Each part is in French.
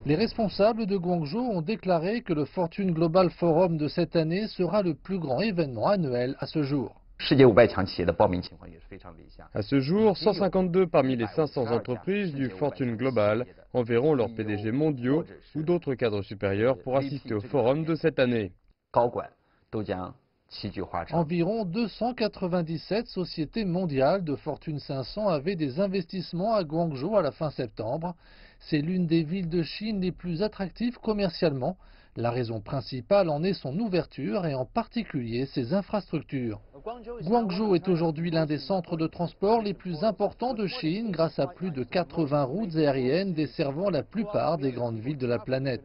Les responsables de Guangzhou ont déclaré que le Fortune Global Forum de cette année sera le plus grand événement annuel à ce jour. À ce jour, 152 parmi les 500 entreprises du Fortune Global enverront leurs PDG mondiaux ou d'autres cadres supérieurs pour assister au forum de cette année. Environ 297 sociétés mondiales de Fortune 500 avaient des investissements à Guangzhou à la fin septembre. C'est l'une des villes de Chine les plus attractives commercialement. La raison principale en est son ouverture et en particulier ses infrastructures. Guangzhou est aujourd'hui l'un des centres de transport les plus importants de Chine grâce à plus de 80 routes aériennes desservant la plupart des grandes villes de la planète.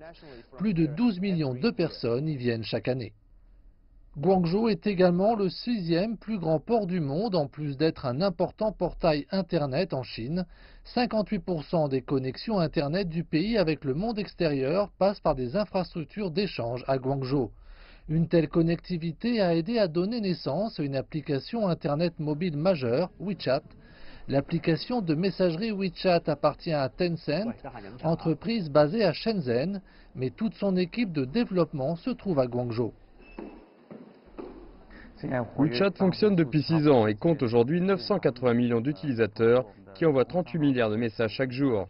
Plus de 12 millions de personnes y viennent chaque année. Guangzhou est également le 6e plus grand port du monde, en plus d'être un important portail Internet en Chine. 58% des connexions Internet du pays avec le monde extérieur passent par des infrastructures d'échange à Guangzhou. Une telle connectivité a aidé à donner naissance à une application Internet mobile majeure, WeChat. L'application de messagerie WeChat appartient à Tencent, entreprise basée à Shenzhen, mais toute son équipe de développement se trouve à Guangzhou. WeChat fonctionne depuis 6 ans et compte aujourd'hui 980 millions d'utilisateurs qui envoient 38 milliards de messages chaque jour.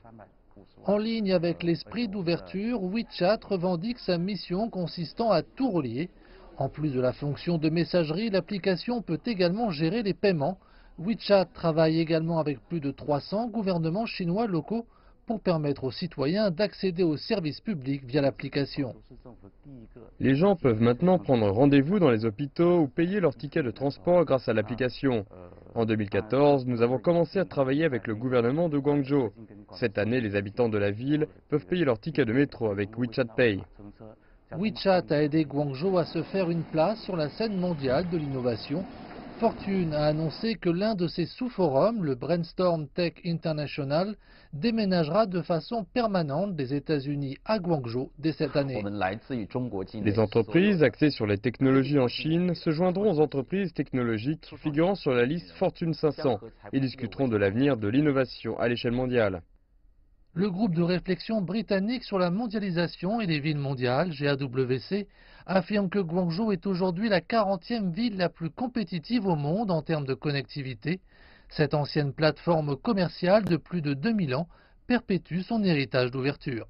En ligne avec l'esprit d'ouverture, WeChat revendique sa mission consistant à tout relier. En plus de la fonction de messagerie, l'application peut également gérer les paiements. WeChat travaille également avec plus de 300 gouvernements chinois locaux pour permettre aux citoyens d'accéder aux services publics via l'application. Les gens peuvent maintenant prendre rendez-vous dans les hôpitaux ou payer leurs tickets de transport grâce à l'application. En 2014, nous avons commencé à travailler avec le gouvernement de Guangzhou. Cette année, les habitants de la ville peuvent payer leurs tickets de métro avec WeChat Pay. WeChat a aidé Guangzhou à se faire une place sur la scène mondiale de l'innovation. Fortune a annoncé que l'un de ses sous-forums, le Brainstorm Tech International, déménagera de façon permanente des États-Unis à Guangzhou dès cette année. Les entreprises axées sur les technologies en Chine se joindront aux entreprises technologiques figurant sur la liste Fortune 500 et discuteront de l'avenir de l'innovation à l'échelle mondiale. Le groupe de réflexion britannique sur la mondialisation et les villes mondiales, GAWC, affirme que Guangzhou est aujourd'hui la 40e ville la plus compétitive au monde en termes de connectivité. Cette ancienne plateforme commerciale de plus de 2000 ans perpétue son héritage d'ouverture.